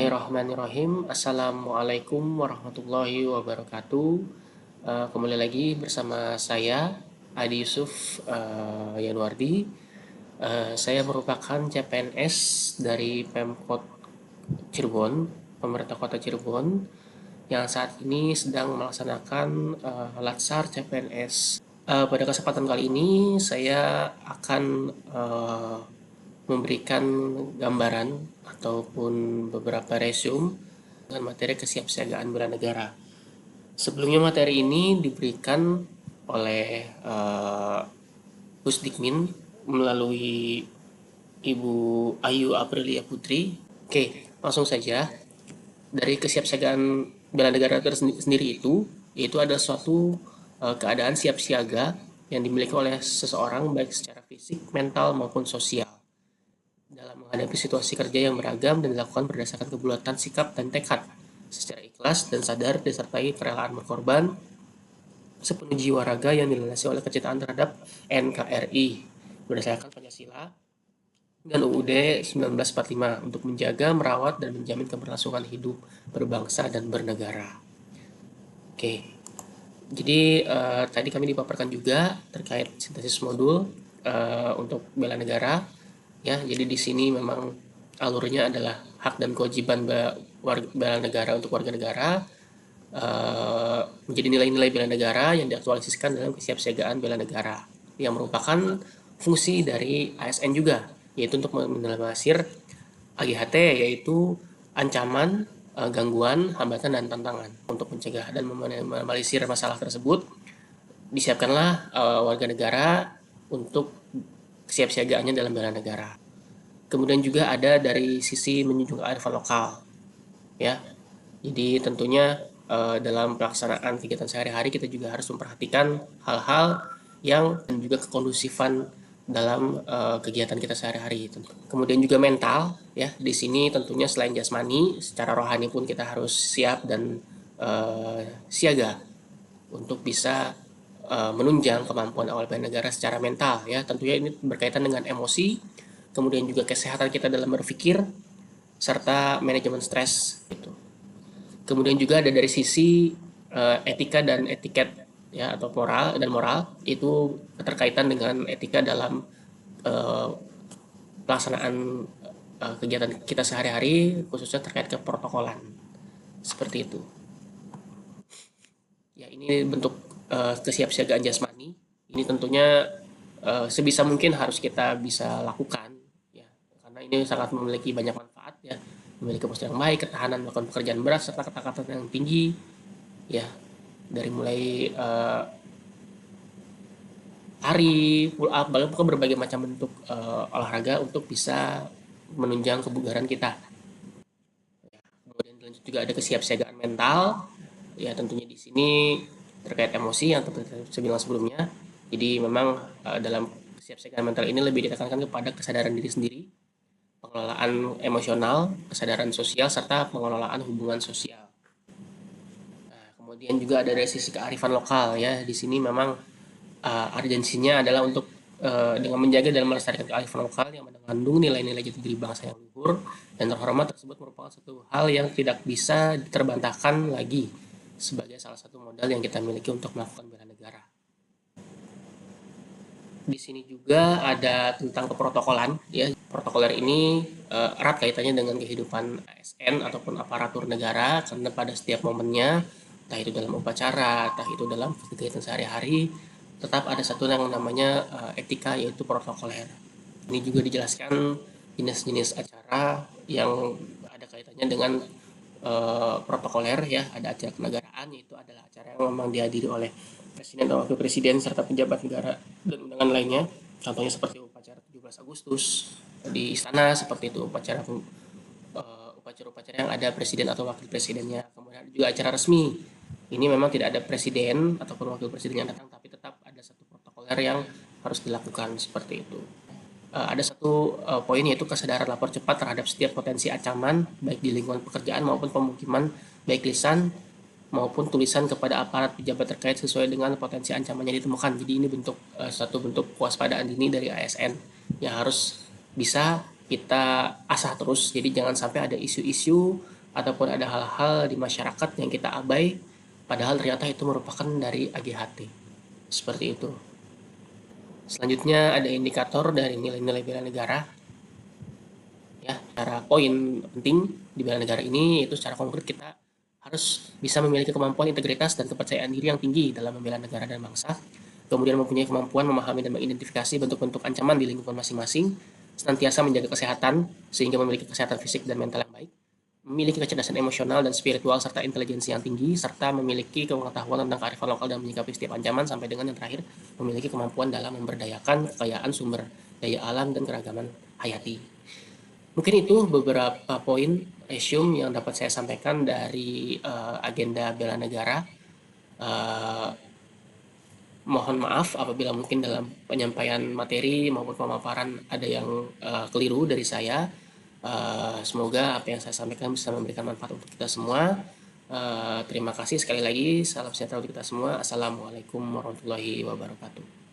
Bismillahirrahmanirrahim. Assalamualaikum warahmatullahi wabarakatuh. Kembali lagi bersama saya Adi Yusuf Yanwardi. Saya merupakan CPNS dari Pemkot Cirebon, pemerintah Kota Cirebon, yang saat ini sedang melaksanakan Latsar CPNS. Pada kesempatan kali ini saya akan memberikan gambaran ataupun beberapa resume dengan materi kesiapsiagaan bela negara. Sebelumnya materi ini diberikan oleh Pusdikmin melalui Ibu Ayu Aprilia Putri. Oke, langsung saja. Dari kesiapsiagaan bela negara sendiri yaitu ada suatu keadaan siap siaga yang dimiliki oleh seseorang baik secara fisik, mental maupun sosial dalam menghadapi situasi kerja yang beragam dan dilakukan berdasarkan kebulatan sikap dan tekad secara ikhlas dan sadar disertai kerelaan berkorban sepenuh jiwa raga yang dilandasi oleh kecintaan terhadap NKRI berdasarkan Pancasila dan UUD 1945 untuk menjaga, merawat, dan menjamin keberlangsungan hidup berbangsa dan bernegara. Oke, jadi tadi kami dipaparkan juga terkait sintesis modul untuk bela negara. Ya, jadi di sini memang alurnya adalah hak dan kewajiban bela negara untuk warga negara, menjadi nilai-nilai bela negara yang diaktualisasikan dalam kesiapsiagaan bela negara, yang merupakan fungsi dari ASN juga, yaitu untuk meminimalisir AGHT, yaitu ancaman, gangguan, hambatan, dan tantangan. Untuk mencegah dan meminimalisir masalah tersebut, disiapkanlah warga negara untuk kesiapsiagaannya dalam bela negara. Kemudian juga ada dari sisi menjunjung kearifan lokal, ya. Jadi tentunya dalam pelaksanaan kegiatan sehari-hari kita juga harus memperhatikan hal-hal yang dan juga kekondusifan dalam kegiatan kita sehari-hari. Kemudian juga mental, ya. Di sini tentunya selain jasmani, secara rohani pun kita harus siap dan siaga untuk bisa menunjang kemampuan awal bela negara secara mental, ya. Tentunya ini berkaitan dengan emosi, kemudian juga kesehatan kita dalam berpikir serta manajemen stres gitu. Kemudian juga ada dari sisi etika dan etiket, ya, atau moral itu keterkaitan dengan etika dalam pelaksanaan kegiatan kita sehari-hari, khususnya terkait keprotokolan seperti itu. Ya, ini bentuk kesiapsiagaan jasmani. Ini tentunya sebisa mungkin harus kita bisa lakukan, ya, karena ini sangat memiliki banyak manfaat, ya, memiliki postur yang baik, ketahanan melakukan pekerjaan berat serta ketaatan yang tinggi, ya, dari mulai lari, pull up, bahkan berbagai macam bentuk olahraga untuk bisa menunjang kebugaran kita. Ya, kemudian juga ada kesiapsiagaan mental, ya, tentunya di sini terkait emosi yang saya bilang sebelumnya. Jadi memang dalam kesiapsiagaan mental ini lebih ditekankan kepada kesadaran diri sendiri, pengelolaan emosional, kesadaran sosial, serta pengelolaan hubungan sosial. Nah, kemudian juga ada dari sisi kearifan lokal, ya. Di sini memang urgensinya adalah untuk dengan menjaga dan melestarikan kearifan lokal yang mengandung nilai-nilai jati diri bangsa yang luhur dan terhormat tersebut merupakan satu hal yang tidak bisa terbantahkan lagi sebagai salah satu modal yang kita miliki untuk melakukan bela negara. Di sini juga ada tentang keprotokolan, ya. Protokoler ini erat kaitannya dengan kehidupan ASN ataupun aparatur negara, karena pada setiap momennya, entah itu dalam upacara, entah itu dalam kegiatan sehari-hari, tetap ada satu yang namanya etika, yaitu protokoler. Ini juga dijelaskan jenis-jenis acara yang ada kaitannya dengan protokoler, ya. Ada acara kenegaraan, yaitu adalah acara yang memang dihadiri oleh presiden dan wakil presiden serta pejabat negara dan undangan lainnya. Contohnya seperti upacara 17 Agustus di istana, seperti itu upacara-upacara yang ada presiden atau wakil presidennya. Kemudian ada juga acara resmi. Ini memang tidak ada presiden ataupun wakil presiden yang datang, tapi tetap ada satu protokoler yang harus dilakukan seperti itu. Ada satu poin, yaitu kesadaran lapor cepat terhadap setiap potensi ancaman baik di lingkungan pekerjaan maupun pemukiman, baik lisan maupun tulisan kepada aparat pejabat terkait sesuai dengan potensi ancaman yang ditemukan. Jadi ini satu bentuk kewaspadaan dini dari ASN yang harus bisa kita asah terus. Jadi jangan sampai ada isu-isu ataupun ada hal-hal di masyarakat yang kita abai, padahal ternyata itu merupakan dari AGHT. Seperti itu. Selanjutnya ada indikator dari nilai-nilai bela negara. Ya, secara poin penting di bela negara ini yaitu secara konkret kita harus bisa memiliki kemampuan integritas dan kepercayaan diri yang tinggi dalam membela negara dan bangsa, kemudian mempunyai kemampuan memahami dan mengidentifikasi bentuk-bentuk ancaman di lingkungan masing-masing, senantiasa menjaga kesehatan sehingga memiliki kesehatan fisik dan mental yang baik, memiliki kecerdasan emosional dan spiritual serta intelijensi yang tinggi, serta memiliki pengetahuan tentang kearifan lokal dan menyikapi setiap ancaman, sampai dengan yang terakhir memiliki kemampuan dalam memberdayakan kekayaan sumber daya alam dan keragaman hayati. Mungkin itu beberapa poin resume yang dapat saya sampaikan dari agenda bela negara. Uh, Mohon maaf apabila mungkin dalam penyampaian materi maupun pemaparan ada yang keliru dari saya. Semoga apa yang saya sampaikan bisa memberikan manfaat untuk kita semua. Terima kasih sekali lagi. Salam sejahtera untuk kita semua. Assalamualaikum warahmatullahi wabarakatuh.